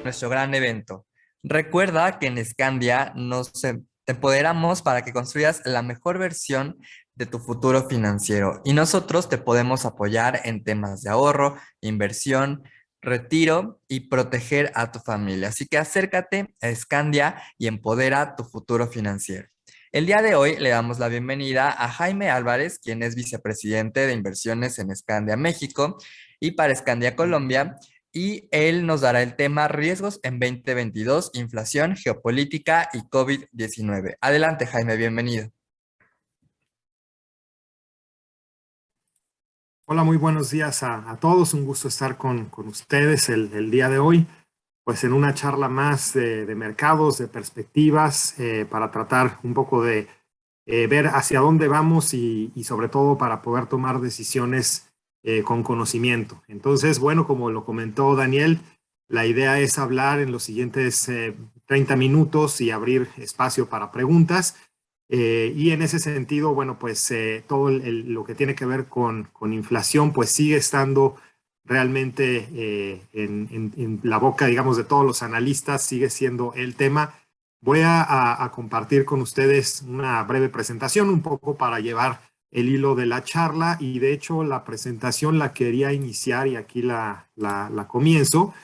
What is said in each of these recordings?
nuestro gran evento. Recuerda que en Scandia te empoderamos para que construyas la mejor versión de tu futuro financiero y nosotros te podemos apoyar en temas de ahorro, inversión, retiro y proteger a tu familia. Así que acércate a Scandia y empodera tu futuro financiero. El día de hoy le damos la bienvenida a Jaime Álvarez, quien es vicepresidente de inversiones en Scandia México y para Scandia Colombia, y él nos dará el tema riesgos en 2022, inflación, geopolítica y COVID-19. Adelante, Jaime, bienvenido. Hola, muy buenos días a todos. Un gusto estar con ustedes el día de hoy, pues en una charla más de mercados, de perspectivas, para tratar un poco de ver hacia dónde vamos y sobre todo para poder tomar decisiones con conocimiento. Entonces, bueno, como lo comentó Daniel, la idea es hablar en los siguientes 30 minutos y abrir espacio para preguntas. Y en ese sentido, bueno, pues todo lo que tiene que ver con inflación, pues sigue estando realmente en la boca, digamos, de todos los analistas, sigue siendo el tema. Voy a compartir con ustedes una breve presentación, un poco para llevar el hilo de la charla, y de hecho la presentación la quería iniciar y aquí la comienzo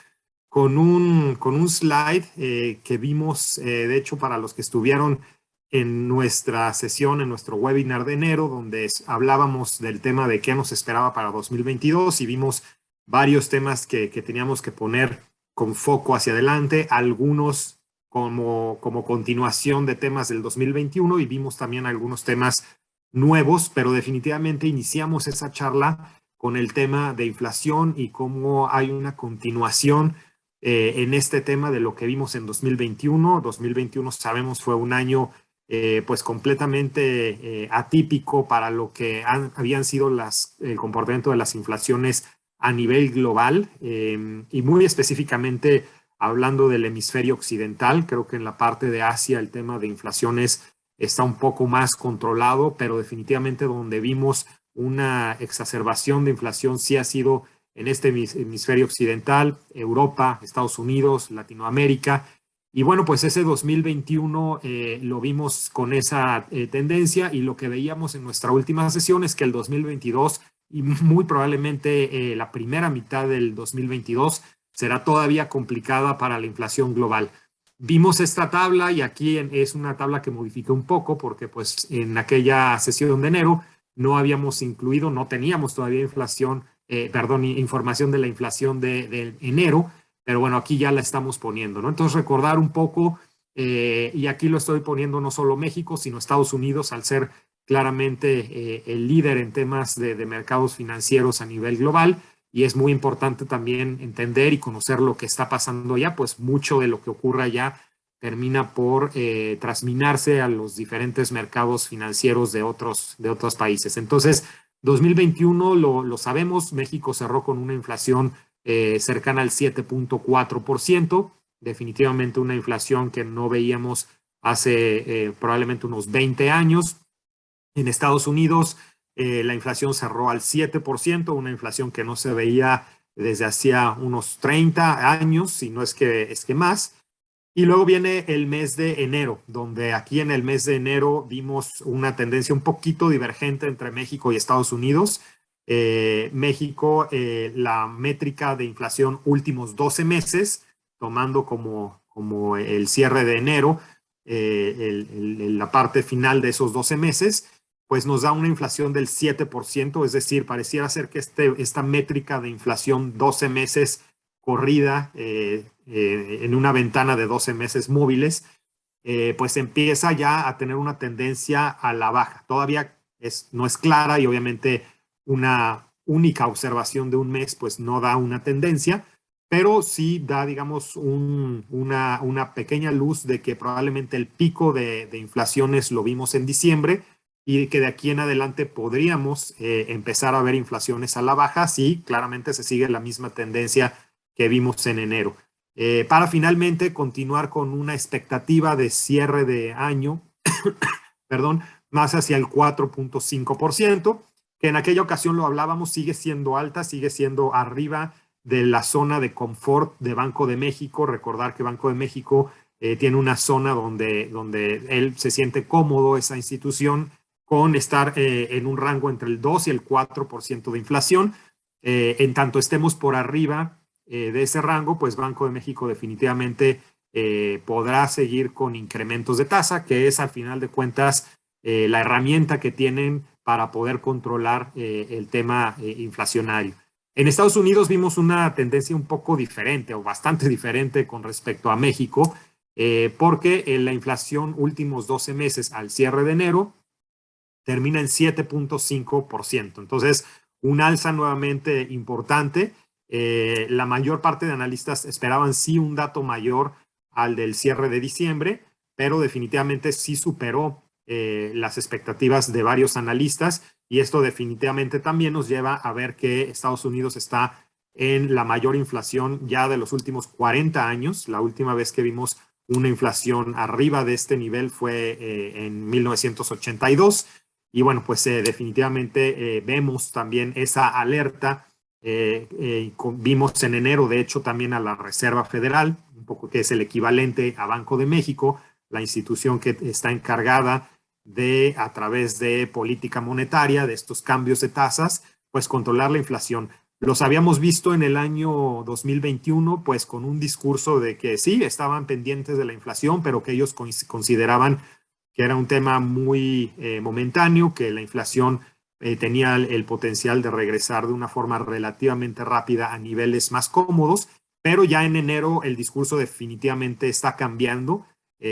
con un slide que vimos, de hecho, para los que estuvieron en nuestra sesión, en nuestro webinar de enero, donde hablábamos del tema de qué nos esperaba para 2022 y vimos varios temas que teníamos que poner con foco hacia adelante, algunos como continuación de temas del 2021 y vimos también algunos temas nuevos, pero definitivamente iniciamos esa charla con el tema de inflación y cómo hay una continuación en este tema de lo que vimos en 2021. 2021 sabemos fue un año pues completamente atípico para lo que habían sido el comportamiento de las inflaciones a nivel global y muy específicamente hablando del hemisferio occidental. Creo que en la parte de Asia el tema de inflaciones está un poco más controlado, pero definitivamente donde vimos una exacerbación de inflación sí ha sido en este hemisferio occidental, Europa, Estados Unidos, Latinoamérica. Y bueno, pues ese 2021 lo vimos con esa tendencia y lo que veíamos en nuestra última sesión es que el 2022 y muy probablemente la primera mitad del 2022 será todavía complicada para la inflación global. Vimos esta tabla y aquí es una tabla que modifiqué un poco porque pues en aquella sesión de enero no habíamos incluido, no teníamos todavía información de la inflación de enero, pero bueno, aquí ya la estamos poniendo, ¿no? Entonces recordar un poco, y aquí lo estoy poniendo no solo México, sino Estados Unidos, al ser claramente el líder en temas de mercados financieros a nivel global, y es muy importante también entender y conocer lo que está pasando allá, pues mucho de lo que ocurre allá termina por transminarse a los diferentes mercados financieros de otros países. Entonces, 2021 lo sabemos, México cerró con una inflación cercana al 7.4%, definitivamente una inflación que no veíamos hace probablemente unos 20 años. En Estados Unidos la inflación cerró al 7%, una inflación que no se veía desde hacía unos 30 años, si no es que más. Y luego viene el mes de enero, donde aquí en el mes de enero vimos una tendencia un poquito divergente entre México y Estados Unidos. México, la métrica de inflación últimos 12 meses, tomando como el cierre de enero, la parte final de esos 12 meses, pues nos da una inflación del 7%, es decir, pareciera ser que esta métrica de inflación 12 meses corrida en una ventana de 12 meses móviles, pues empieza ya a tener una tendencia a la baja. Todavía no es clara y obviamente una única observación de un mes pues no da una tendencia, pero sí da, digamos, una pequeña luz de que probablemente el pico de inflaciones lo vimos en diciembre y que de aquí en adelante podríamos empezar a ver inflaciones a la baja si claramente se sigue la misma tendencia que vimos en enero. Para finalmente continuar con una expectativa de cierre de año, perdón, más hacia el 4.5%, que en aquella ocasión lo hablábamos, sigue siendo alta, sigue siendo arriba de la zona de confort de Banco de México. Recordar que Banco de México tiene una zona donde él se siente cómodo, esa institución, con estar en un rango entre el 2 y el 4% de inflación. En tanto estemos por arriba de ese rango, pues Banco de México definitivamente podrá seguir con incrementos de tasa, que es al final de cuentas la herramienta que tienen para poder controlar el tema inflacionario. En Estados Unidos vimos una tendencia un poco diferente o bastante diferente con respecto a México, porque la inflación últimos 12 meses al cierre de enero termina en 7.5%. Entonces, un alza nuevamente importante. La mayor parte de analistas esperaban sí un dato mayor al del cierre de diciembre, pero definitivamente sí superó las expectativas de varios analistas, y esto definitivamente también nos lleva a ver que Estados Unidos está en la mayor inflación ya de los últimos 40 años. La última vez que vimos una inflación arriba de este nivel fue en 1982. Y bueno, pues definitivamente vemos también esa alerta. Vimos en enero, de hecho, también a la Reserva Federal, un poco que es el equivalente a Banco de México, la institución que está encargada de, a través de política monetaria, de estos cambios de tasas, pues controlar la inflación. Los habíamos visto en el año 2021, pues con un discurso de que sí, estaban pendientes de la inflación, pero que ellos consideraban que era un tema muy momentáneo, que la inflación tenía el potencial de regresar de una forma relativamente rápida a niveles más cómodos, pero ya en enero el discurso definitivamente está cambiando.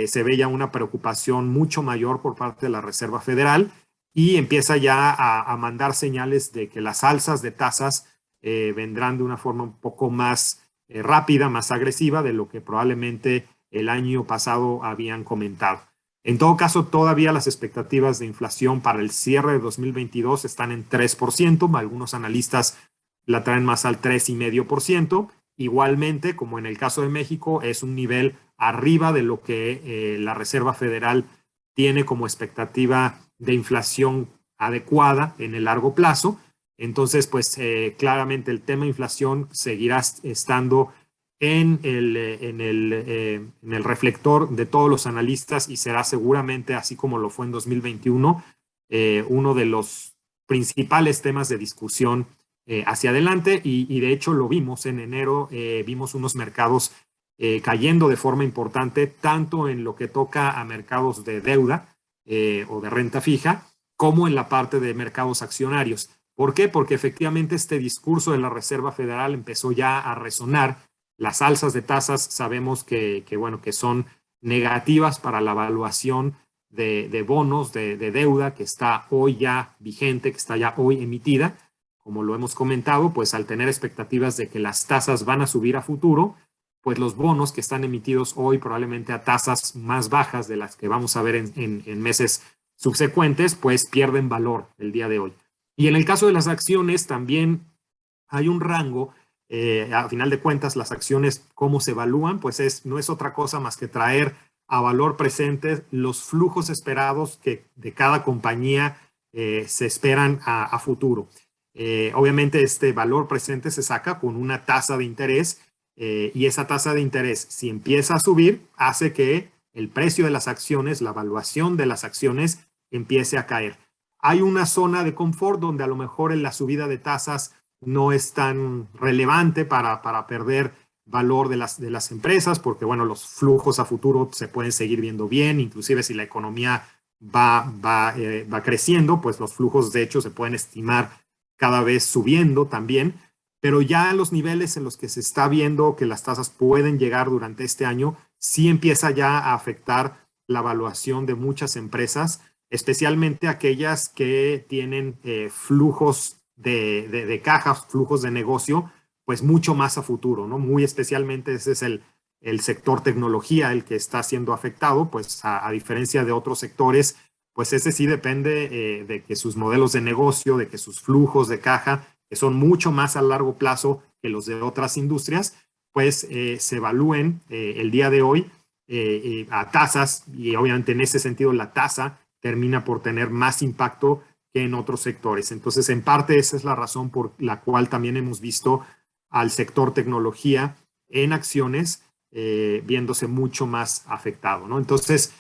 Se ve ya una preocupación mucho mayor por parte de la Reserva Federal, y empieza ya a mandar señales de que las alzas de tasas vendrán de una forma un poco más rápida, más agresiva de lo que probablemente el año pasado habían comentado. En todo caso, todavía las expectativas de inflación para el cierre de 2022 están en 3%. Algunos analistas la traen más al 3,5%. Igualmente, como en el caso de México, es un nivel arriba de lo que la Reserva Federal tiene como expectativa de inflación adecuada en el largo plazo. Entonces, pues claramente el tema de inflación seguirá estando en el reflector de todos los analistas, y será seguramente, así como lo fue en 2021, uno de los principales temas de discusión hacia adelante. Y de hecho lo vimos en enero. Vimos unos mercados cayendo de forma importante, tanto en lo que toca a mercados de deuda o de renta fija, como en la parte de mercados accionarios. ¿Por qué? Porque efectivamente este discurso de la Reserva Federal empezó ya a resonar. Las alzas de tasas sabemos bueno, que son negativas para la evaluación de bonos, de deuda que está hoy ya vigente, que está ya hoy emitida. Como lo hemos comentado, pues al tener expectativas de que las tasas van a subir a futuro, pues los bonos que están emitidos hoy probablemente a tasas más bajas de las que vamos a ver en meses subsecuentes, pues pierden valor el día de hoy. Y en el caso de las acciones también hay un rango. A final de cuentas, las acciones, ¿cómo se evalúan? Pues no es otra cosa más que traer a valor presente los flujos esperados que de cada compañía se esperan a futuro. Obviamente este valor presente se saca con una tasa de interés, y esa tasa de interés, si empieza a subir, hace que el precio de las acciones, la evaluación de las acciones, empiece a caer. Hay una zona de confort donde a lo mejor en la subida de tasas no es tan relevante para perder valor de las empresas, porque bueno, los flujos a futuro se pueden seguir viendo bien. Inclusive si la economía va creciendo, pues los flujos de hecho se pueden estimar cada vez subiendo también. Pero ya en los niveles en los que se está viendo que las tasas pueden llegar durante este año, sí empieza ya a afectar la evaluación de muchas empresas, especialmente aquellas que tienen flujos de cajas, flujos de negocio, pues mucho más a futuro, ¿no? Muy especialmente ese es el sector tecnología el que está siendo afectado, pues a diferencia de otros sectores, pues ese sí depende de que sus modelos de negocio, de que sus flujos de caja, que son mucho más a largo plazo que los de otras industrias, pues se evalúen el día de hoy a tasas, y obviamente en ese sentido la tasa termina por tener más impacto que en otros sectores. Entonces, en parte esa es la razón por la cual también hemos visto al sector tecnología en acciones, viéndose mucho más afectado, ¿no? Entonces,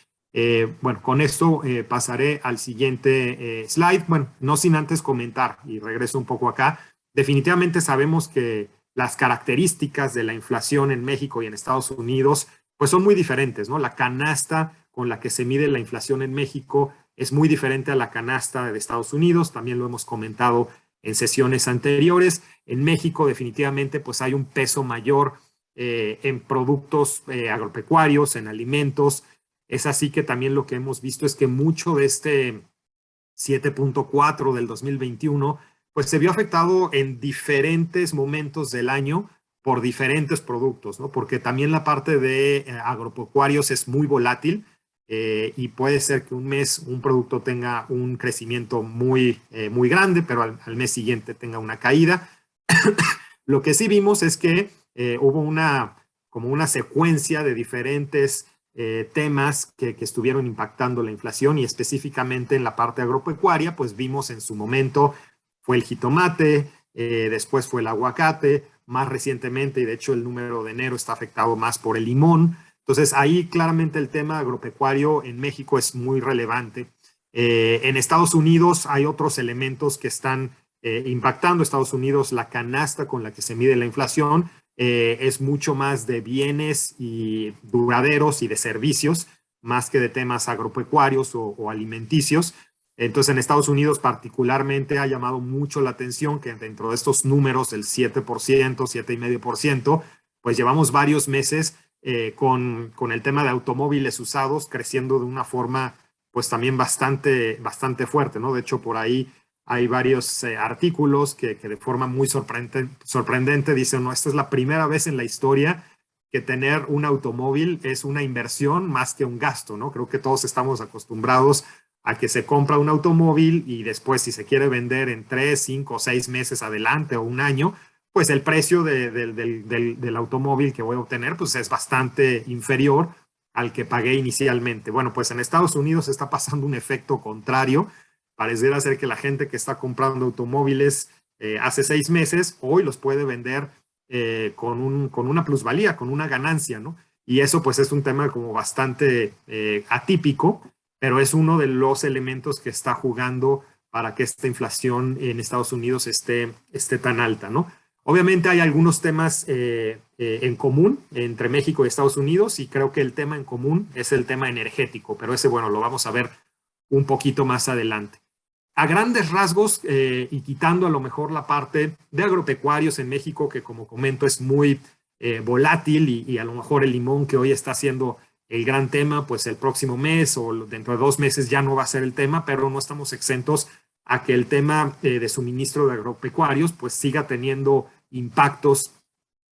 bueno, con esto pasaré al siguiente slide. Bueno, no sin antes comentar, y regreso un poco acá, definitivamente sabemos que las características de la inflación en México y en Estados Unidos pues son muy diferentes, ¿no? La canasta con la que se mide la inflación en México es muy diferente a la canasta de Estados Unidos, también lo hemos comentado en sesiones anteriores. En México definitivamente pues hay un peso mayor en productos agropecuarios, en alimentos. Es así que también lo que hemos visto es que mucho de este 7.4 del 2021 pues se vio afectado en diferentes momentos del año por diferentes productos, ¿no? Porque también la parte de agropecuarios es muy volátil y puede ser que un mes un producto tenga un crecimiento muy grande, pero al mes siguiente tenga una caída. Lo que sí vimos es que hubo como una secuencia de diferentes temas que estuvieron impactando la inflación y específicamente en la parte agropecuaria, pues vimos en su momento fue el jitomate, después fue el aguacate, más recientemente, y de hecho el número de enero está afectado más por el limón. Entonces ahí claramente el tema agropecuario en México es muy relevante. En Estados Unidos hay otros elementos que están impactando. Estados Unidos, la canasta con la que se mide la inflación es mucho más de bienes y duraderos y de servicios, más que de temas agropecuarios o alimenticios. Entonces, en Estados Unidos particularmente ha llamado mucho la atención que dentro de estos números del 7%, 7,5%, pues llevamos varios meses con el tema de automóviles usados creciendo de una forma pues también bastante fuerte, ¿no? De hecho, por ahí hay varios artículos que de forma muy sorprendente dicen, no, esta es la primera vez en la historia que tener un automóvil es una inversión más que un gasto, ¿no? Creo que todos estamos acostumbrados a que se compra un automóvil y después si se quiere vender en 3, 5 o 6 meses adelante o un año, pues el precio del automóvil que voy a obtener pues es bastante inferior al que pagué inicialmente. Bueno, pues en Estados Unidos está pasando un efecto contrario. Pareciera ser que la gente que está comprando automóviles hace 6 meses, hoy los puede vender con una plusvalía, con una ganancia, ¿no? Y eso pues es un tema como bastante atípico, pero es uno de los elementos que está jugando para que esta inflación en Estados Unidos esté tan alta, ¿no? Obviamente hay algunos temas en común entre México y Estados Unidos y creo que el tema en común es el tema energético, pero ese, bueno, lo vamos a ver un poquito más adelante. A grandes rasgos y quitando a lo mejor la parte de agropecuarios en México, que como comento es muy volátil y a lo mejor el limón que hoy está siendo el gran tema, pues el próximo mes o dentro de 2 meses ya no va a ser el tema, pero no estamos exentos a que el tema de suministro de agropecuarios pues siga teniendo impactos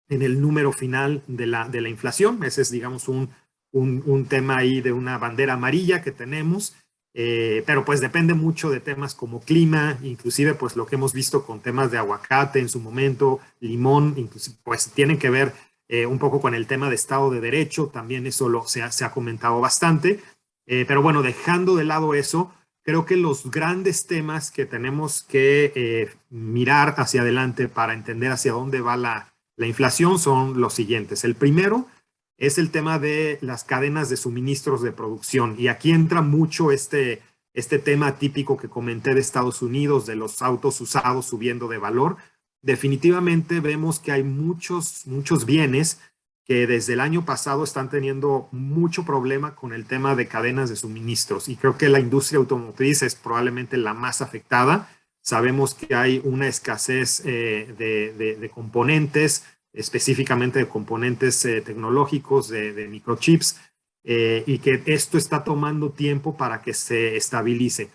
en el número final de la inflación. Ese es, digamos, un tema ahí de una bandera amarilla que tenemos, pero pues depende mucho de temas como clima, inclusive pues lo que hemos visto con temas de aguacate en su momento, limón, inclusive pues tienen que ver un poco con el tema de Estado de Derecho, también eso se ha comentado bastante, pero bueno, dejando de lado eso, creo que los grandes temas que tenemos que mirar hacia adelante para entender hacia dónde va la inflación son los siguientes. El primero es el tema de las cadenas de suministros de producción. Y aquí entra mucho este tema típico que comenté de Estados Unidos, de los autos usados subiendo de valor. Definitivamente vemos que hay muchos bienes que desde el año pasado están teniendo mucho problema con el tema de cadenas de suministros. Y creo que la industria automotriz es probablemente la más afectada. Sabemos que hay una escasez de componentes, específicamente de componentes tecnológicos, de microchips, y que esto está tomando tiempo para que se estabilice.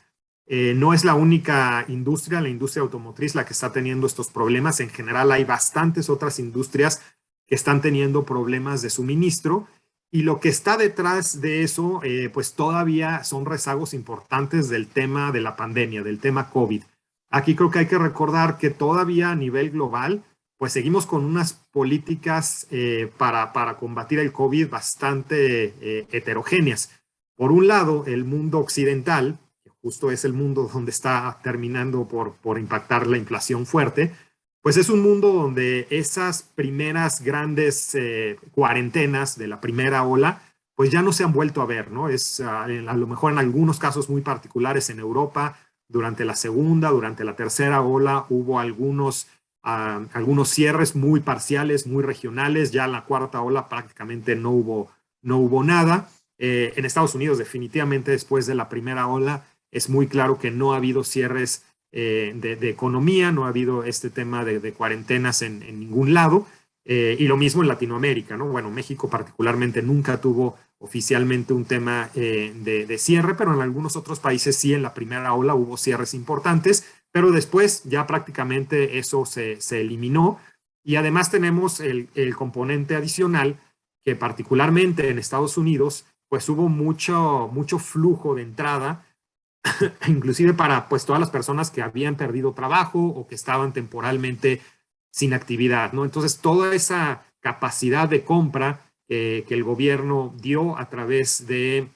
No es la única industria, la industria automotriz, la que está teniendo estos problemas. En general hay bastantes otras industrias que están teniendo problemas de suministro y lo que está detrás de eso, pues todavía son rezagos importantes del tema de la pandemia, del tema COVID. Aquí creo que hay que recordar que todavía a nivel global, pues seguimos con unas políticas para combatir el COVID bastante heterogéneas. Por un lado, el mundo occidental, que justo es el mundo donde está terminando por impactar la inflación fuerte, pues es un mundo donde esas primeras grandes cuarentenas de la primera ola, pues ya no se han vuelto a ver, ¿no? A lo mejor en algunos casos muy particulares en Europa, durante la segunda, durante la tercera ola, hubo algunos cierres muy parciales, muy regionales. Ya en la cuarta ola prácticamente no hubo nada. En Estados Unidos, definitivamente después de la primera ola, es muy claro que no ha habido cierres de economía, no ha habido este tema de cuarentenas en ningún lado. Y lo mismo en Latinoamérica, ¿no? Bueno, México particularmente nunca tuvo oficialmente un tema de cierre, pero en algunos otros países sí, en la primera ola hubo cierres importantes, pero después ya prácticamente eso se eliminó. Y además tenemos el componente adicional que particularmente en Estados Unidos, pues hubo mucho flujo de entrada, inclusive para pues todas las personas que habían perdido trabajo o que estaban temporalmente sin actividad, ¿no? Entonces, toda esa capacidad de compra que el gobierno dio a través de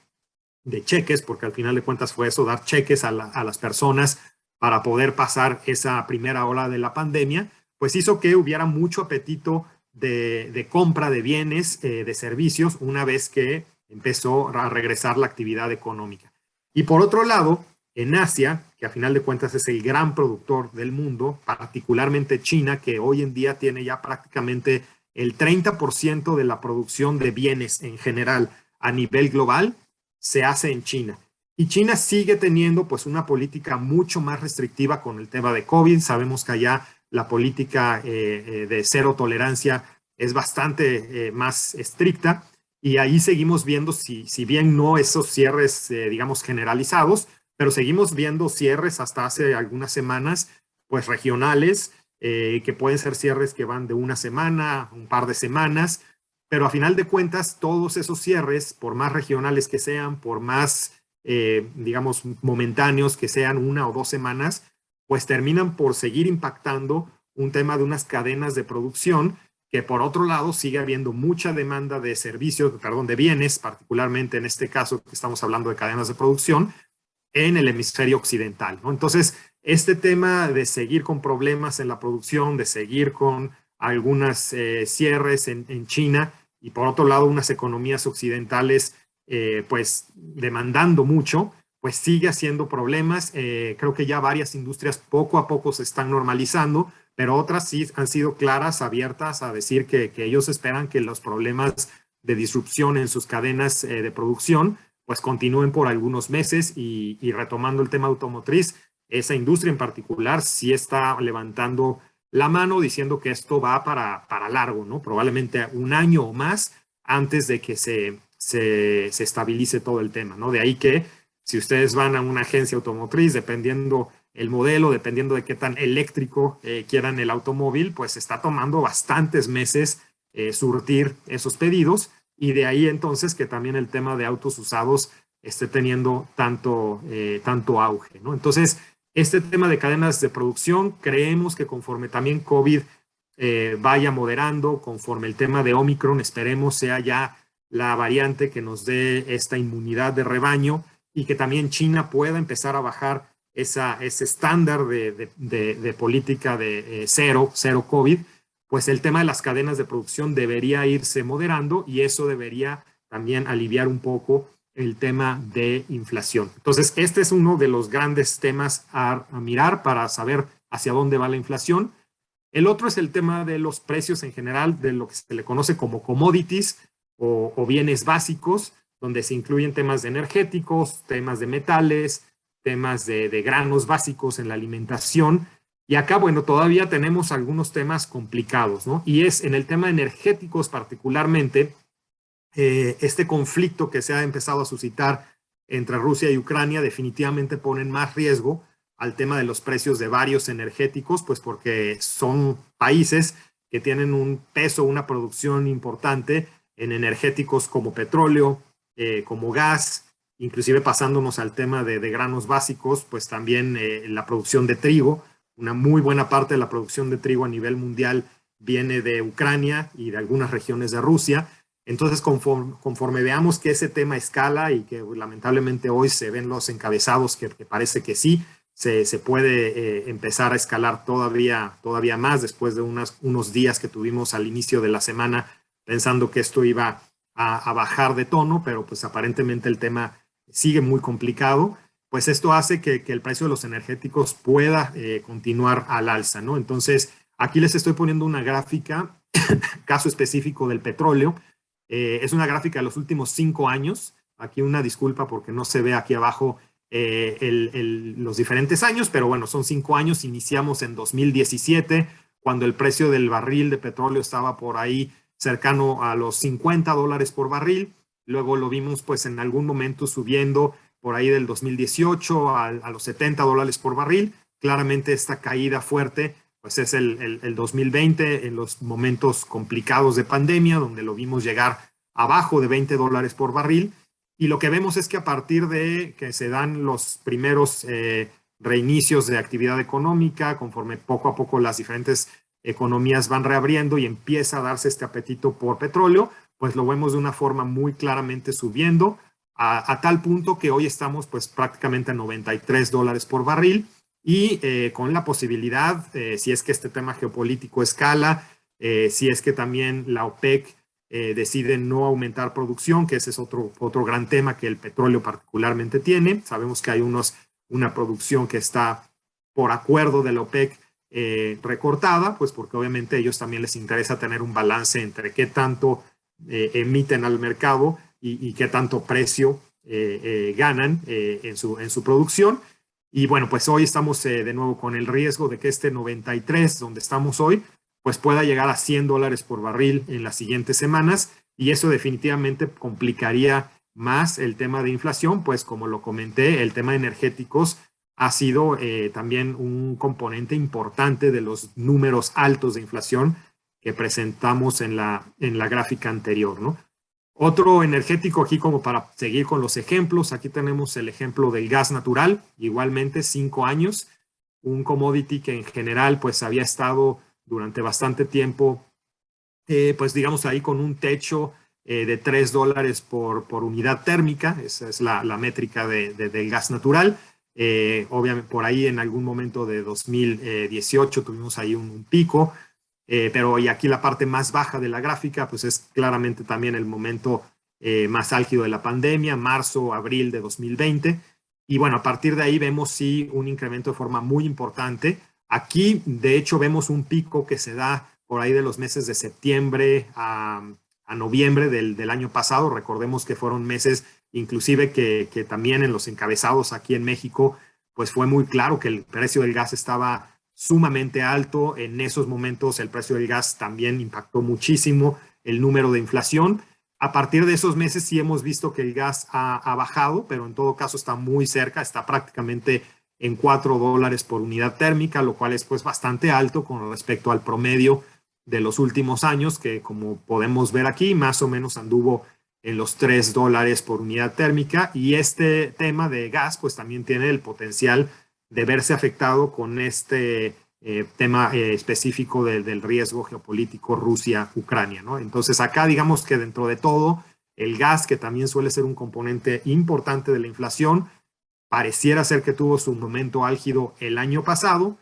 cheques, porque al final de cuentas fue eso, dar cheques a las personas para poder pasar esa primera ola de la pandemia, pues hizo que hubiera mucho apetito de compra de bienes, de servicios, una vez que empezó a regresar la actividad económica. Y por otro lado, en Asia, que a final de cuentas es el gran productor del mundo, particularmente China, que hoy en día tiene ya prácticamente el 30% de la producción de bienes en general a nivel global, se hace en China. Y China sigue teniendo pues una política mucho más restrictiva con el tema de COVID. Sabemos que allá la política de cero tolerancia es bastante más estricta, y ahí seguimos viendo, si bien no esos cierres, digamos, generalizados, pero seguimos viendo cierres hasta hace algunas semanas, pues regionales, que pueden ser cierres que van de una semana, un par de semanas, pero a final de cuentas, todos esos cierres, por más regionales que sean, por más, digamos, momentáneos que sean, 1 o 2 semanas, pues terminan por seguir impactando un tema de unas cadenas de producción que por otro lado sigue habiendo mucha demanda de servicios, perdón, de bienes, particularmente en este caso que estamos hablando de cadenas de producción, en el hemisferio occidental, ¿no? Entonces, este tema de seguir con problemas en la producción, de seguir con algunas cierres en China, y por otro lado unas economías occidentales pues demandando mucho, pues sigue haciendo problemas. Creo que ya varias industrias poco a poco se están normalizando, pero otras sí han sido claras, abiertas a decir que ellos esperan que los problemas de disrupción en sus cadenas de producción pues continúen por algunos meses. Y retomando el tema automotriz, esa industria en particular sí está levantando la mano diciendo que esto va para largo, ¿no? Probablemente un año o más antes de que se estabilice todo el tema, ¿no? De ahí que si ustedes van a una agencia automotriz, dependiendo el modelo, dependiendo de qué tan eléctrico quieran el automóvil, pues está tomando bastantes meses surtir esos pedidos. Y de ahí entonces que también el tema de autos usados esté teniendo tanto auge, ¿no? Entonces, este tema de cadenas de producción, creemos que conforme también COVID vaya moderando, conforme el tema de Omicron, esperemos sea ya la variante que nos dé esta inmunidad de rebaño, y que también China pueda empezar a bajar ese estándar de política de cero COVID, pues el tema de las cadenas de producción debería irse moderando, y eso debería también aliviar un poco el tema de inflación. Entonces, este es uno de los grandes temas a mirar para saber hacia dónde va la inflación. El otro es el tema de los precios en general, de lo que se le conoce como commodities o bienes básicos, donde se incluyen temas de energéticos, temas de metales, temas de granos básicos en la alimentación. Y acá, bueno, todavía tenemos algunos temas complicados, ¿no? Y es en el tema energéticos particularmente, este conflicto que se ha empezado a suscitar entre Rusia y Ucrania definitivamente pone en más riesgo al tema de los precios de varios energéticos, pues porque son países que tienen un peso, una producción importante en energéticos como petróleo, como gas, inclusive pasándonos al tema de granos básicos, pues también la producción de trigo. Una muy buena parte de la producción de trigo a nivel mundial viene de Ucrania y de algunas regiones de Rusia. Entonces, conforme veamos que ese tema escala, y que lamentablemente hoy se ven los encabezados que parece que sí, se puede empezar a escalar todavía más después de unos días que tuvimos al inicio de la semana pensando que esto iba a bajar de tono, pero pues aparentemente el tema sigue muy complicado. Pues esto hace que el precio de los energéticos pueda continuar al alza, ¿no? Entonces, aquí les estoy poniendo una gráfica, caso específico del petróleo. Es una gráfica de los últimos 5 años. Aquí una disculpa porque no se ve aquí abajo los diferentes años, pero bueno, son 5 años. Iniciamos en 2017, cuando el precio del barril de petróleo estaba por ahí cercano a los $50 por barril. Luego lo vimos pues en algún momento subiendo por ahí del 2018 a los $70 por barril. Claramente esta caída fuerte pues es el 2020, en los momentos complicados de pandemia, donde lo vimos llegar abajo de $20 por barril. Y lo que vemos es que a partir de que se dan los primeros reinicios de actividad económica, conforme poco a poco las diferentes economías van reabriendo y empieza a darse este apetito por petróleo, pues lo vemos de una forma muy claramente subiendo a tal punto que hoy estamos pues prácticamente a $93 por barril y con la posibilidad, si es que este tema geopolítico escala, si es que también la OPEC decide no aumentar producción, que ese es otro gran tema que el petróleo particularmente tiene. Sabemos que hay una producción que está por acuerdo de la OPEC recortada, pues porque obviamente a ellos también les interesa tener un balance entre qué tanto emiten al mercado y qué tanto precio ganan en su producción. Y bueno, pues hoy estamos de nuevo con el riesgo de que este 93, donde estamos hoy, pues pueda llegar a $100 por barril en las siguientes semanas, y eso definitivamente complicaría más el tema de inflación, pues como lo comenté, el tema de energéticos ha sido también un componente importante de los números altos de inflación que presentamos en la gráfica anterior, ¿no? Otro energético aquí como para seguir con los ejemplos, aquí tenemos el ejemplo del gas natural, igualmente 5 años, un commodity que en general pues había estado durante bastante tiempo, pues digamos ahí con un techo de $3 por unidad térmica, esa es la métrica del gas natural. Obviamente por ahí en algún momento de 2018 tuvimos ahí un pico, pero y aquí la parte más baja de la gráfica, pues es claramente también el momento más álgido de la pandemia, marzo, abril de 2020. Y bueno, a partir de ahí vemos sí un incremento de forma muy importante. Aquí, de hecho, vemos un pico que se da por ahí de los meses de septiembre a noviembre del año pasado. Recordemos que fueron meses inclusive que también en los encabezados aquí en México, pues fue muy claro que el precio del gas estaba sumamente alto. En esos momentos el precio del gas también impactó muchísimo el número de inflación. A partir de esos meses sí hemos visto que el gas ha bajado, pero en todo caso está muy cerca, está prácticamente en $4 por unidad térmica, lo cual es pues bastante alto con respecto al promedio de los últimos años, que como podemos ver aquí, más o menos anduvo en los $3 por unidad térmica. Y este tema de gas pues también tiene el potencial de verse afectado con este tema específico del riesgo geopolítico Rusia-Ucrania, ¿no? Entonces acá digamos que dentro de todo, el gas, que también suele ser un componente importante de la inflación, pareciera ser que tuvo su momento álgido el año pasado,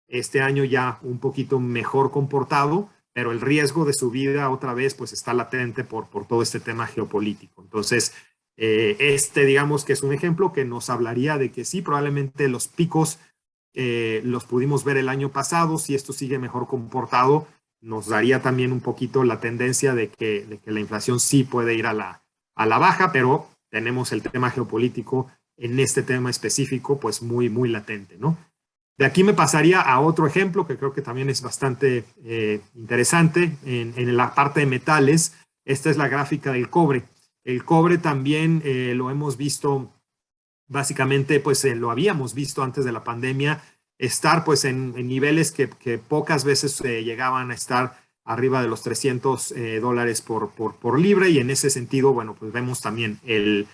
este año ya un poquito mejor comportado, pero el riesgo de subida otra vez pues está latente por todo este tema geopolítico. Entonces, digamos que es un ejemplo que nos hablaría de que sí, probablemente los picos los pudimos ver el año pasado. Si esto sigue mejor comportado, nos daría también un poquito la tendencia de que la inflación sí puede ir a la baja, pero tenemos el tema geopolítico en este tema específico pues muy, muy latente, ¿no? De aquí me pasaría a otro ejemplo que creo que también es bastante interesante en la parte de metales. Esta es la gráfica del cobre. El cobre también lo hemos visto, básicamente pues lo habíamos visto antes de la pandemia, estar pues en niveles que pocas veces llegaban a estar arriba de los $300 por libra, y en ese sentido, bueno, pues vemos también el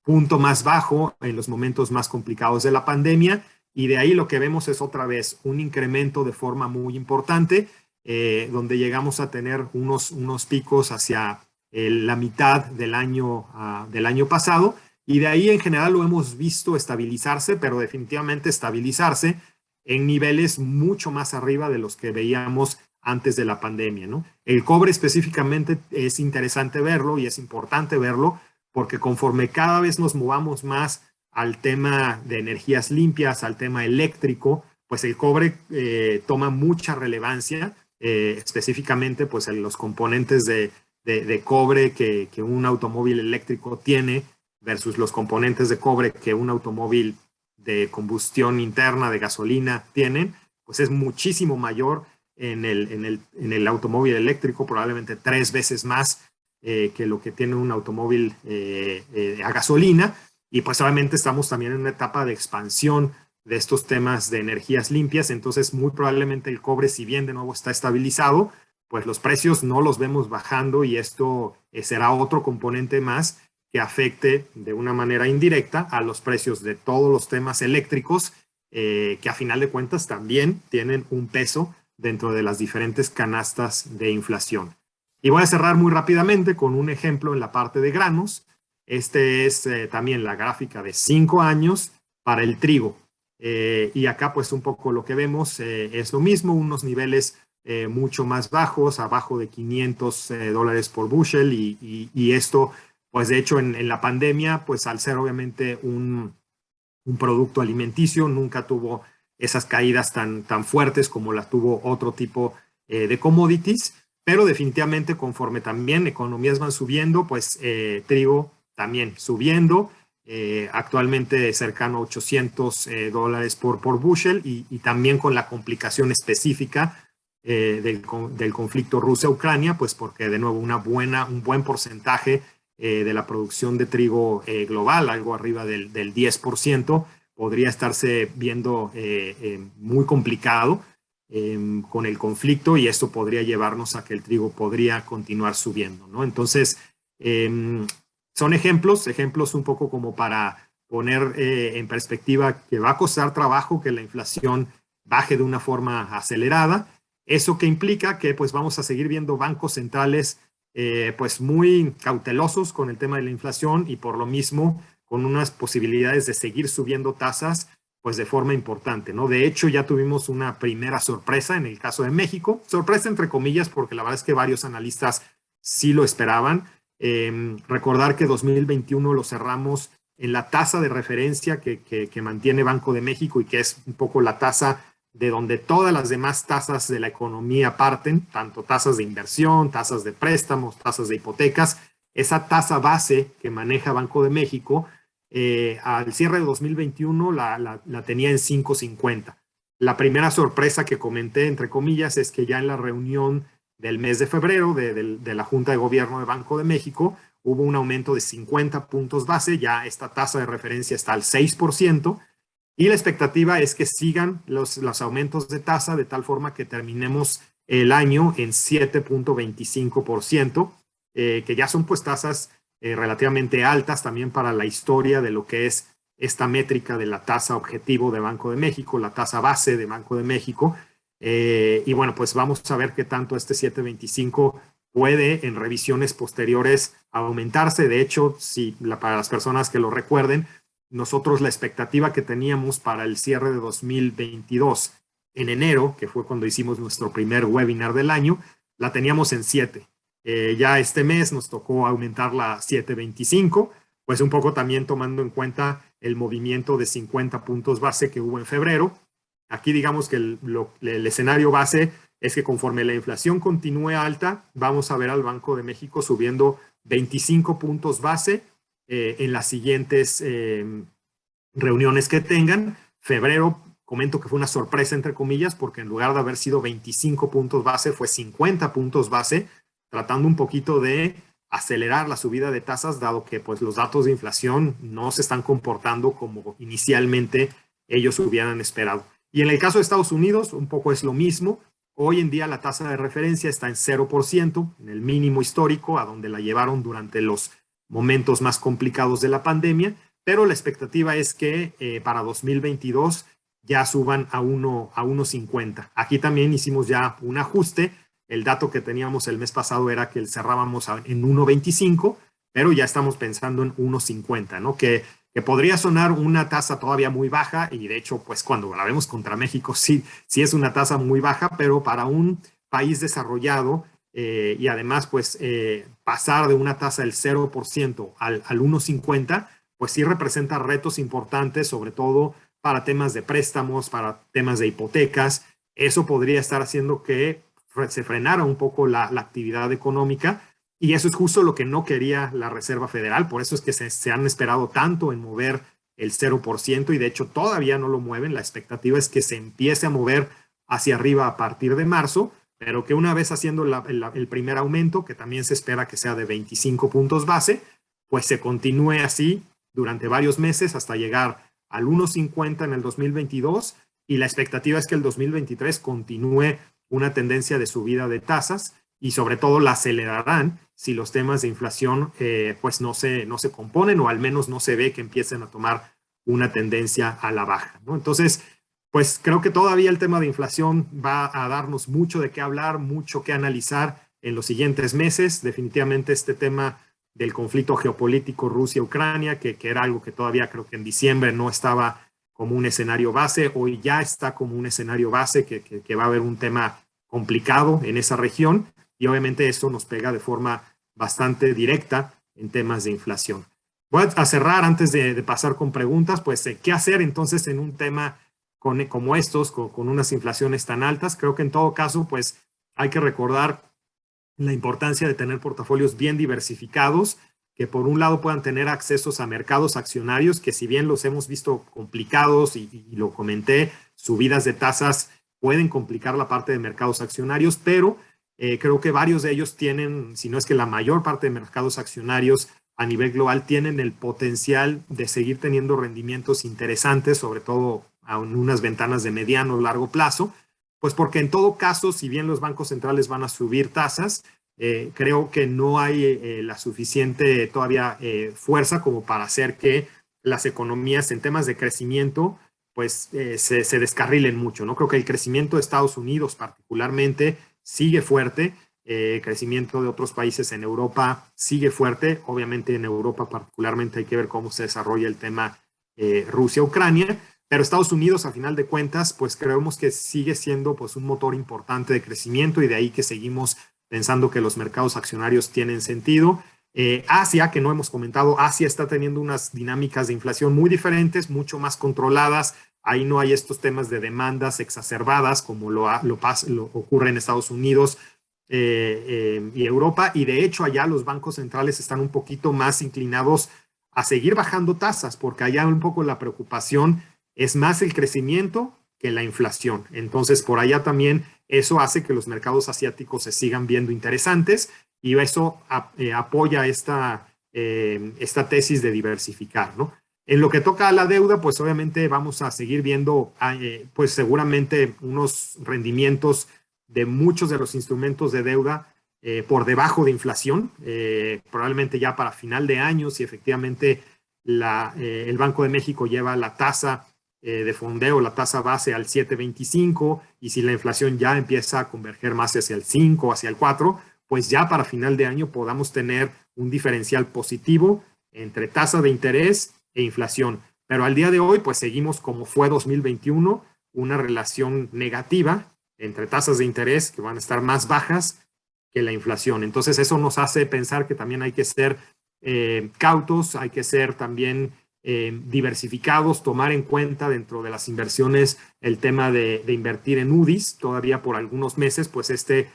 punto más bajo en los momentos más complicados de la pandemia, y de ahí lo que vemos es otra vez un incremento de forma muy importante, donde llegamos a tener unos picos hacia la mitad del año pasado, y de ahí en general lo hemos visto estabilizarse, pero definitivamente estabilizarse en niveles mucho más arriba de los que veíamos antes de la pandemia, ¿no? El cobre específicamente es interesante verlo y es importante verlo porque conforme cada vez nos movamos más al tema de energías limpias, al tema eléctrico, pues el cobre toma mucha relevancia, específicamente pues en los componentes de cobre que un automóvil eléctrico tiene versus los componentes de cobre que un automóvil de combustión interna de gasolina tienen, pues es muchísimo mayor en el automóvil eléctrico, probablemente 3 veces más que lo que tiene un automóvil a gasolina. Y pues obviamente estamos también en una etapa de expansión de estos temas de energías limpias, entonces muy probablemente el cobre, si bien de nuevo está estabilizado, pues los precios no los vemos bajando y esto será otro componente más que afecte de una manera indirecta a los precios de todos los temas eléctricos, que a final de cuentas también tienen un peso dentro de las diferentes canastas de inflación. Y voy a cerrar muy rápidamente con un ejemplo en la parte de granos. Este es también la gráfica de 5 años para el trigo. Y acá pues un poco lo que vemos es lo mismo, unos niveles mucho más bajos, abajo de $500 por bushel y esto pues de hecho en la pandemia pues al ser obviamente un producto alimenticio nunca tuvo esas caídas tan fuertes como las tuvo otro tipo de commodities, pero definitivamente conforme también economías van subiendo, pues trigo también subiendo, actualmente cercano a $800 por bushel y también con la complicación específica del conflicto Rusia-Ucrania, pues porque de nuevo un buen porcentaje de la producción de trigo global, algo arriba del 10%, podría estarse viendo muy complicado con el conflicto y esto podría llevarnos a que el trigo podría continuar subiendo, ¿no? Entonces, son ejemplos un poco como para poner en perspectiva que va a costar trabajo que la inflación baje de una forma acelerada. Eso que implica que pues vamos a seguir viendo bancos centrales pues muy cautelosos con el tema de la inflación y por lo mismo con unas posibilidades de seguir subiendo tasas pues de forma importante, ¿no? De hecho, ya tuvimos una primera sorpresa en el caso de México, sorpresa entre comillas, porque la verdad es que varios analistas sí lo esperaban. Recordar que 2021 lo cerramos en la tasa de referencia que mantiene Banco de México y que es un poco la tasa de donde todas las demás tasas de la economía parten, tanto tasas de inversión, tasas de préstamos, tasas de hipotecas. Esa tasa base que maneja Banco de México, al cierre de 2021 la tenía en 5.50. La primera sorpresa que comenté, entre comillas, es que ya en la reunión del mes de febrero de la Junta de Gobierno de Banco de México hubo un aumento de 50 puntos base, ya esta tasa de referencia está al 6%, y la expectativa es que sigan los aumentos de tasa de tal forma que terminemos el año en 7.25%, que ya son pues tasas relativamente altas también para la historia de lo que es esta métrica de la tasa objetivo de Banco de México, la tasa base de Banco de México. Y bueno, pues vamos a ver qué tanto este 7.25 puede en revisiones posteriores aumentarse. De hecho, para las personas que lo recuerden, nosotros la expectativa que teníamos para el cierre de 2022 en enero, que fue cuando hicimos nuestro primer webinar del año, la teníamos en 7. Ya este mes nos tocó aumentarla a 7.25, pues un poco también tomando en cuenta el movimiento de 50 puntos base que hubo en febrero. Aquí digamos que el escenario base es que conforme la inflación continúe alta, vamos a ver al Banco de México subiendo 25 puntos base en las siguientes reuniones que tengan. Febrero, comento que fue una sorpresa entre comillas, porque en lugar de haber sido 25 puntos base, fue 50 puntos base, tratando un poquito de acelerar la subida de tasas, dado que pues, los datos de inflación no se están comportando como inicialmente ellos hubieran esperado. Y en el caso de Estados Unidos, un poco es lo mismo. Hoy en día la tasa de referencia está en 0%, en el mínimo histórico, a donde la llevaron durante los momentos más complicados de la pandemia, pero la expectativa es que para 2022 ya suban a 1.50. Aquí también hicimos ya un ajuste. El dato que teníamos el mes pasado era que cerrábamos en 1.25. pero ya estamos pensando en 1.50, ¿no? Que podría sonar una tasa todavía muy baja, y de hecho, pues cuando la vemos contra México, sí es una tasa muy baja, pero para un país desarrollado, y además, pues pasar de una tasa del 0% al 1.50, pues sí representa retos importantes, sobre todo para temas de préstamos, para temas de hipotecas. Eso podría estar haciendo que se frenara un poco la actividad económica, y eso es justo lo que no quería la Reserva Federal. Por eso es que se han esperado tanto en mover el 0%, y de hecho todavía no lo mueven. La expectativa es que se empiece a mover hacia arriba a partir de marzo, pero que una vez haciendo el primer aumento, que también se espera que sea de 25 puntos base, pues se continúe así durante varios meses hasta llegar al 1.50 en el 2022, y la expectativa es que el 2023 continúe una tendencia de subida de tasas, y sobre todo la acelerarán si los temas de inflación pues no se componen, o al menos no se ve que empiecen a tomar una tendencia a la baja, ¿no? Entonces, pues creo que todavía el tema de inflación va a darnos mucho de qué hablar, mucho que analizar en los siguientes meses. Definitivamente este tema del conflicto geopolítico Rusia-Ucrania, que era algo que todavía creo que en diciembre no estaba como un escenario base, hoy ya está como un escenario base, que va a haber un tema complicado en esa región, y obviamente eso nos pega de forma bastante directa en temas de inflación. Voy a cerrar antes de pasar con preguntas, pues qué hacer entonces en un tema como estos, con unas inflaciones tan altas. Creo que en todo caso, pues hay que recordar la importancia de tener portafolios bien diversificados, que por un lado puedan tener accesos a mercados accionarios, que si bien los hemos visto complicados, y lo comenté, subidas de tasas pueden complicar la parte de mercados accionarios, pero creo que varios de ellos tienen, si no es que la mayor parte de mercados accionarios a nivel global, tienen el potencial de seguir teniendo rendimientos interesantes, sobre todo a unas ventanas de mediano o largo plazo, pues porque en todo caso, si bien los bancos centrales van a subir tasas, creo que no hay la suficiente todavía fuerza como para hacer que las economías en temas de crecimiento pues se descarrilen mucho, ¿no? Creo que el crecimiento de Estados Unidos particularmente sigue fuerte, crecimiento de otros países en Europa sigue fuerte. Obviamente en Europa particularmente hay que ver cómo se desarrolla el tema Rusia-Ucrania, pero Estados Unidos, a final de cuentas, pues creemos que sigue siendo pues un motor importante de crecimiento, y de ahí que seguimos pensando que los mercados accionarios tienen sentido. Asia, que no hemos comentado, Asia está teniendo unas dinámicas de inflación muy diferentes, mucho más controladas. Ahí no hay estos temas de demandas exacerbadas como lo ocurre en Estados Unidos y Europa, y de hecho allá los bancos centrales están un poquito más inclinados a seguir bajando tasas, porque allá un poco la preocupación es más el crecimiento que la inflación. Entonces, por allá también eso hace que los mercados asiáticos se sigan viendo interesantes, y eso apoya esta tesis de diversificar, ¿no? En lo que toca a la deuda, pues obviamente vamos a seguir viendo, pues seguramente unos rendimientos de muchos de los instrumentos de deuda por debajo de inflación, probablemente ya para final de año, si efectivamente el Banco de México lleva la tasa de fondeo, la tasa base al 7.25, y si la inflación ya empieza a converger más hacia el 5, hacia el 4, pues ya para final de año podamos tener un diferencial positivo entre tasa de interés e inflación. Pero al día de hoy, pues seguimos como fue 2021, una relación negativa entre tasas de interés que van a estar más bajas que la inflación. Entonces eso nos hace pensar que también hay que ser cautos, hay que ser también diversificados, tomar en cuenta dentro de las inversiones el tema de invertir en UDIs todavía por algunos meses, pues este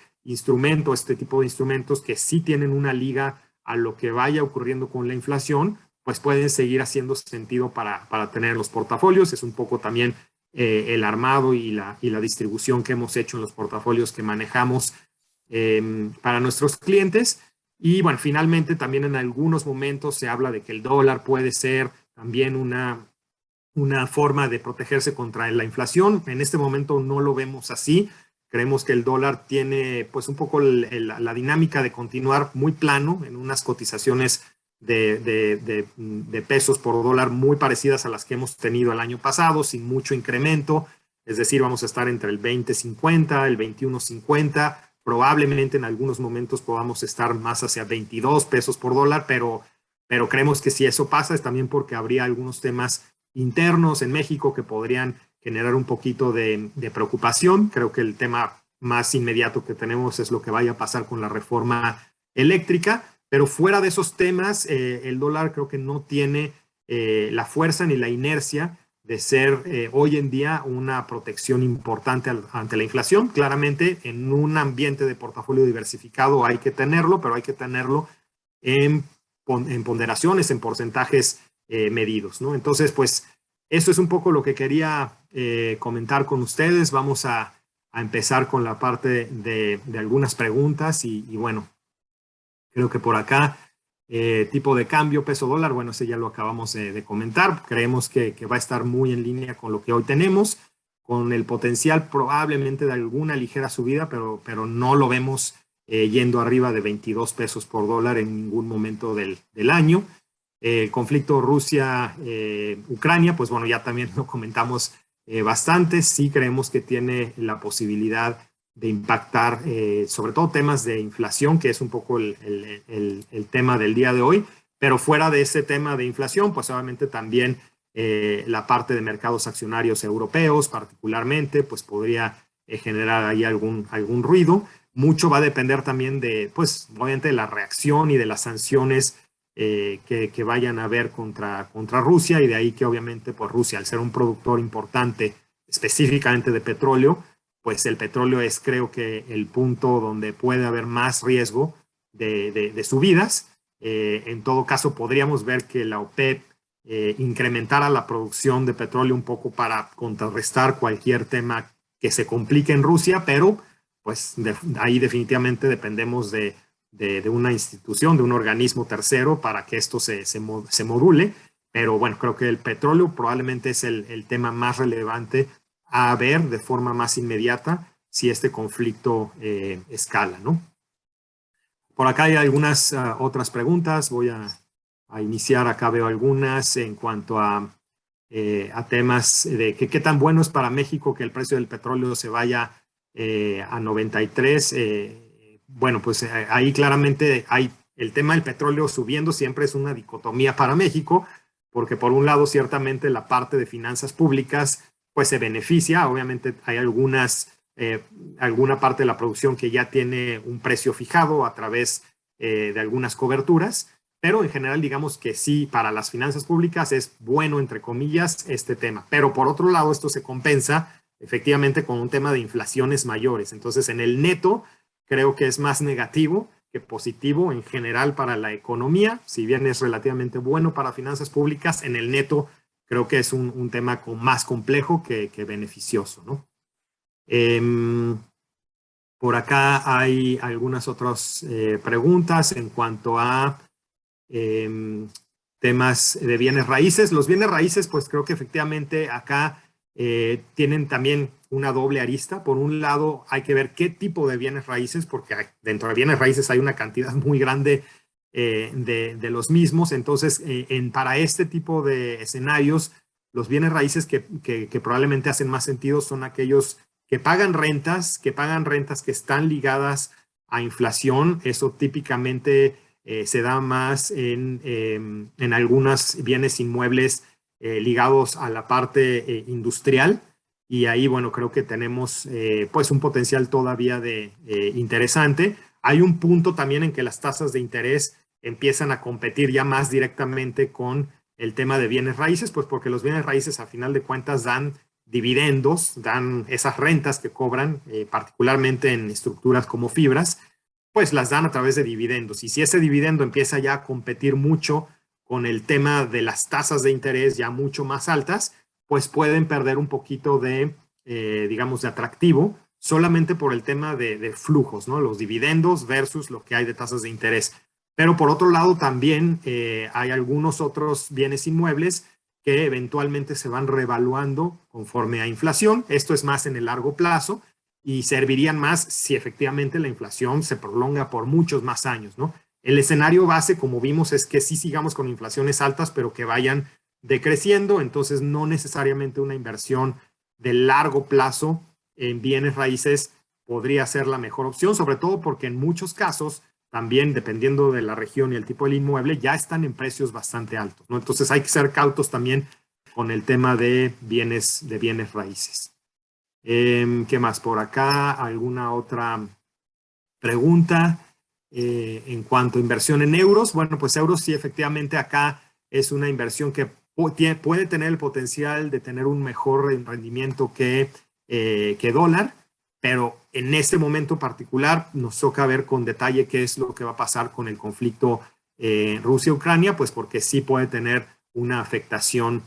tipo de instrumentos que sí tienen una liga a lo que vaya ocurriendo con la inflación, pues pueden seguir haciendo sentido para tener los portafolios. Es un poco también el armado y la distribución que hemos hecho en los portafolios que manejamos para nuestros clientes. Y bueno, finalmente también en algunos momentos se habla de que el dólar puede ser también una forma de protegerse contra la inflación. En este momento no lo vemos así. Creemos que el dólar tiene pues un poco la dinámica de continuar muy plano en unas cotizaciones de pesos por dólar muy parecidas a las que hemos tenido el año pasado, sin mucho incremento. Es decir, vamos a estar entre el 20.50, el 21.50, probablemente en algunos momentos podamos estar más hacia 22 pesos por dólar, pero creemos que si eso pasa es también porque habría algunos temas internos en México que podrían generar un poquito de preocupación. Creo que el tema más inmediato que tenemos es lo que vaya a pasar con la reforma eléctrica, pero fuera de esos temas, el dólar creo que no tiene la fuerza ni la inercia de ser hoy en día una protección importante ante la inflación. Claramente, en un ambiente de portafolio diversificado hay que tenerlo, pero hay que tenerlo en ponderaciones, en porcentajes medidos, ¿no? Entonces, pues, eso es un poco lo que quería comentar con ustedes. Vamos a empezar con la parte de algunas preguntas y bueno, creo que por acá, tipo de cambio peso dólar, bueno, ese ya lo acabamos de comentar. Creemos que va a estar muy en línea con lo que hoy tenemos, con el potencial probablemente de alguna ligera subida, pero no lo vemos yendo arriba de 22 pesos por dólar en ningún momento del año. El conflicto Rusia-Ucrania, pues bueno, ya también lo comentamos bastante. Sí creemos que tiene la posibilidad de impactar sobre todo temas de inflación, que es un poco el tema del día de hoy, pero fuera de ese tema de inflación, pues obviamente también la parte de mercados accionarios europeos particularmente, pues podría generar ahí algún ruido. Mucho va a depender también de, pues obviamente de la reacción y de las sanciones que vayan a haber contra Rusia, y de ahí que obviamente pues Rusia, al ser un productor importante específicamente de petróleo, pues el petróleo es creo que el punto donde puede haber más riesgo de subidas. En todo caso, podríamos ver que la OPEP incrementara la producción de petróleo un poco para contrarrestar cualquier tema que se complique en Rusia, pero pues ahí definitivamente dependemos de una institución, de un organismo tercero para que esto se module. Pero bueno, creo que el petróleo probablemente es el tema más relevante a ver de forma más inmediata si este conflicto escala, ¿no? Por acá hay algunas otras preguntas. Voy a iniciar. Acá veo algunas en cuanto a temas de qué tan bueno es para México que el precio del petróleo se vaya a 93. Bueno, pues ahí claramente hay el tema del petróleo subiendo, siempre es una dicotomía para México, porque por un lado ciertamente la parte de finanzas públicas pues se beneficia. Obviamente hay alguna parte de la producción que ya tiene un precio fijado a través de algunas coberturas, pero en general digamos que sí, para las finanzas públicas es bueno, entre comillas, este tema. Pero por otro lado, esto se compensa efectivamente con un tema de inflaciones mayores. Entonces, en el neto, creo que es más negativo que positivo en general para la economía. Si bien es relativamente bueno para finanzas públicas, en el neto creo que es un tema más complejo que beneficioso, ¿no? Por acá hay algunas otras preguntas en cuanto a temas de bienes raíces. Los bienes raíces, pues creo que efectivamente acá tienen también una doble arista. Por un lado, hay que ver qué tipo de bienes raíces, porque dentro de bienes raíces hay una cantidad muy grande de los mismos. Entonces, para este tipo de escenarios, los bienes raíces que probablemente hacen más sentido son aquellos que pagan rentas que están ligadas a inflación. Eso típicamente se da más en algunos bienes inmuebles ligados a la parte industrial. Y ahí, bueno, creo que tenemos pues un potencial todavía interesante. Hay un punto también en que las tasas de interés empiezan a competir ya más directamente con el tema de bienes raíces, pues porque los bienes raíces a final de cuentas dan dividendos, dan esas rentas que cobran, particularmente en estructuras como fibras, pues las dan a través de dividendos. Y si ese dividendo empieza ya a competir mucho con el tema de las tasas de interés ya mucho más altas, pues pueden perder un poquito de, digamos, de atractivo solamente por el tema de flujos, ¿no? Los dividendos versus lo que hay de tasas de interés. Pero por otro lado también hay algunos otros bienes inmuebles que eventualmente se van revaluando conforme a inflación. Esto es más en el largo plazo y servirían más si efectivamente la inflación se prolonga por muchos más años, ¿no? El escenario base, como vimos, es que sí sigamos con inflaciones altas, pero que vayan decreciendo. Entonces, no necesariamente una inversión de largo plazo en bienes raíces podría ser la mejor opción, sobre todo porque en muchos casos, también dependiendo de la región y el tipo del inmueble, ya están en precios bastante altos, ¿no? Entonces hay que ser cautos también con el tema de bienes raíces. ¿Qué más por acá? ¿Alguna otra pregunta? En cuanto a inversión en euros, bueno, pues euros sí, efectivamente acá es una inversión que puede tener el potencial de tener un mejor rendimiento que dólar, pero en este momento particular nos toca ver con detalle qué es lo que va a pasar con el conflicto Rusia-Ucrania, pues porque sí puede tener una afectación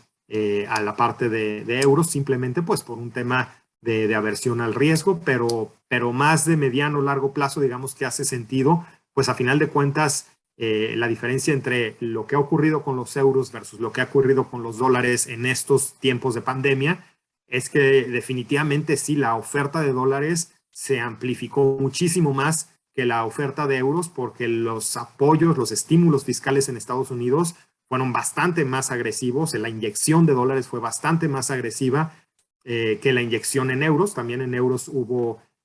a la parte de euros, simplemente pues por un tema de aversión al riesgo, pero más de mediano o largo plazo, digamos que hace sentido, pues a final de cuentas, la diferencia entre lo que ha ocurrido con los euros versus lo que ha ocurrido con los dólares en estos tiempos de pandemia, es que definitivamente sí, la oferta de dólares se amplificó muchísimo más que la oferta de euros porque los apoyos, los estímulos fiscales en Estados Unidos fueron bastante más agresivos, la inyección de dólares fue bastante más agresiva que la inyección en euros. También en euros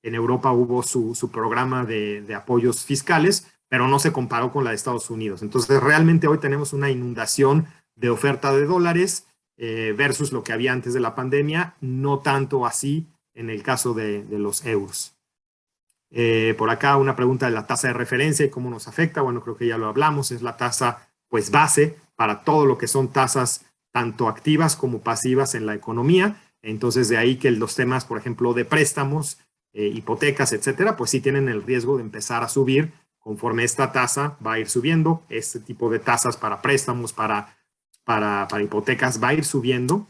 en Europa hubo su programa de apoyos fiscales, pero no se comparó con la de Estados Unidos. Entonces, realmente hoy tenemos una inundación de oferta de dólares versus lo que había antes de la pandemia, no tanto así en el caso de los euros. Por acá una pregunta de la tasa de referencia y cómo nos afecta. Bueno, creo que ya lo hablamos, es la tasa pues base para todo lo que son tasas tanto activas como pasivas en la economía. Entonces, de ahí que los temas, por ejemplo, de préstamos, hipotecas, etcétera, pues sí tienen el riesgo de empezar a subir conforme esta tasa va a ir subiendo. Este tipo de tasas para préstamos, para hipotecas va a ir subiendo.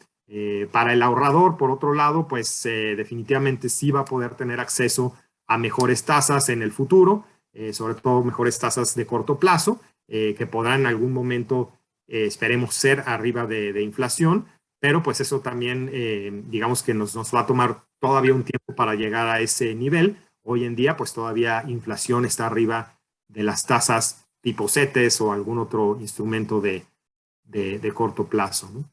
Para el ahorrador, por otro lado, pues definitivamente sí va a poder tener acceso a mejores tasas en el futuro, sobre todo mejores tasas de corto plazo, que podrán en algún momento, esperemos, ser arriba de inflación, pero pues eso también, digamos que nos va a tomar todavía un tiempo para llegar a ese nivel. Hoy en día, pues todavía inflación está arriba de las tasas tipo CETES o algún otro instrumento de corto plazo, ¿no?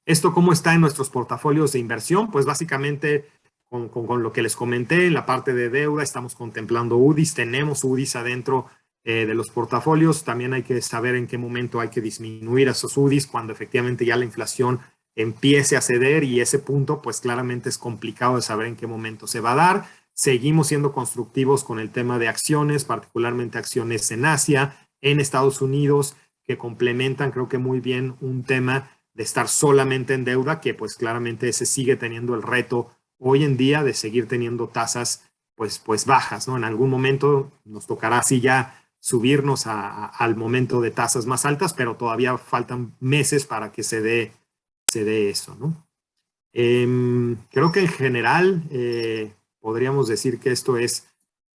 ¿Esto cómo está en nuestros portafolios de inversión? Pues básicamente con lo que les comenté, en la parte de deuda estamos contemplando UDIs, tenemos UDIs adentro de los portafolios. También hay que saber en qué momento hay que disminuir esos UDIs cuando efectivamente ya la inflación empiece a ceder, y ese punto pues claramente es complicado de saber en qué momento se va a dar. Seguimos siendo constructivos con el tema de acciones, particularmente acciones en Asia, en Estados Unidos, que complementan creo que muy bien un tema de estar solamente en deuda, que pues claramente se sigue teniendo el reto hoy en día de seguir teniendo tasas pues bajas, ¿no? En algún momento nos tocará así ya subirnos al momento de tasas más altas, pero todavía faltan meses para que se dé eso, ¿no? Creo que en general podríamos decir que esto es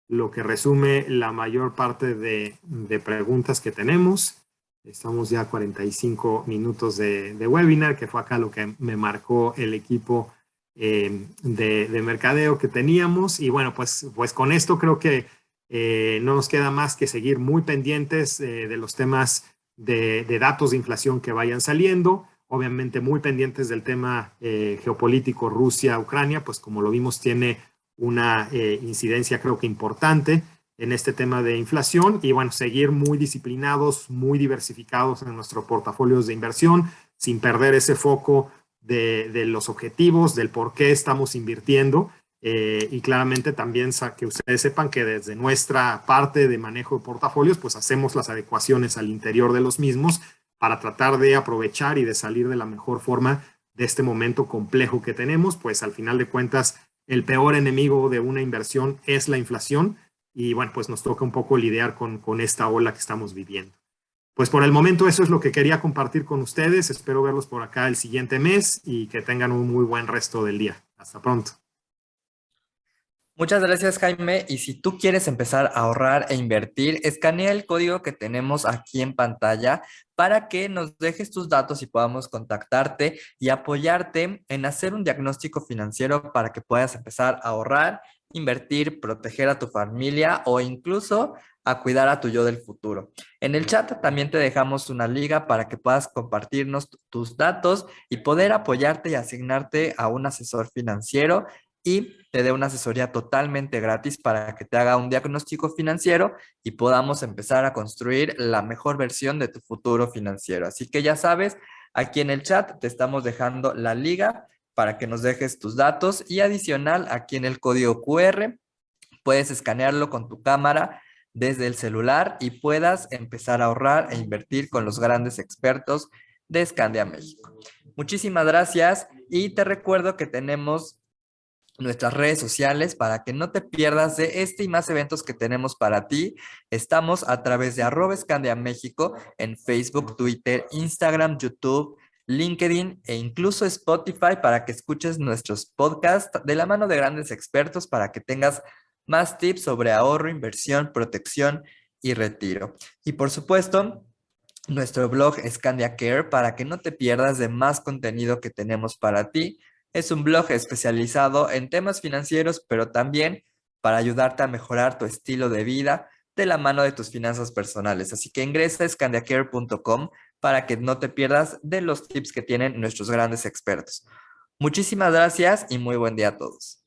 lo que resume la mayor parte de preguntas que tenemos. Estamos ya a 45 minutos de webinar, que fue acá lo que me marcó el equipo de mercadeo que teníamos. Y bueno, pues con esto creo que no nos queda más que seguir muy pendientes de los temas de datos de inflación que vayan saliendo. Obviamente muy pendientes del tema geopolítico Rusia-Ucrania, pues como lo vimos tiene una incidencia creo que importante en este tema de inflación. Y bueno, seguir muy disciplinados, muy diversificados en nuestros portafolios de inversión, sin perder ese foco de los objetivos, del por qué estamos invirtiendo. Y claramente también que ustedes sepan que desde nuestra parte de manejo de portafolios, pues hacemos las adecuaciones al interior de los mismos para tratar de aprovechar y de salir de la mejor forma de este momento complejo que tenemos. Pues al final de cuentas, el peor enemigo de una inversión es la inflación, y bueno, pues nos toca un poco lidiar con esta ola que estamos viviendo. Pues por el momento eso es lo que quería compartir con ustedes. Espero verlos por acá el siguiente mes y que tengan un muy buen resto del día. Hasta pronto. Muchas gracias, Jaime. Y si tú quieres empezar a ahorrar e invertir, escanea el código que tenemos aquí en pantalla para que nos dejes tus datos y podamos contactarte y apoyarte en hacer un diagnóstico financiero para que puedas empezar a ahorrar, invertir, proteger a tu familia o incluso a cuidar a tu yo del futuro. En el chat también te dejamos una liga para que puedas compartirnos tus datos y poder apoyarte y asignarte a un asesor financiero, y te dé una asesoría totalmente gratis para que te haga un diagnóstico financiero y podamos empezar a construir la mejor versión de tu futuro financiero. Así que ya sabes, aquí en el chat te estamos dejando la liga para que nos dejes tus datos y adicional aquí en el código QR puedes escanearlo con tu cámara desde el celular y puedas empezar a ahorrar e invertir con los grandes expertos de Scandia México. Muchísimas gracias y te recuerdo que tenemos nuestras redes sociales para que no te pierdas de este y más eventos que tenemos para ti. Estamos a través de @Scandia México en Facebook, Twitter, Instagram, YouTube, LinkedIn e incluso Spotify para que escuches nuestros podcasts de la mano de grandes expertos para que tengas más tips sobre ahorro, inversión, protección y retiro. Y por supuesto, nuestro blog Scandia Care para que no te pierdas de más contenido que tenemos para ti. Es un blog especializado en temas financieros, pero también para ayudarte a mejorar tu estilo de vida de la mano de tus finanzas personales. Así que ingresa a scandiacare.com para que no te pierdas de los tips que tienen nuestros grandes expertos. Muchísimas gracias y muy buen día a todos.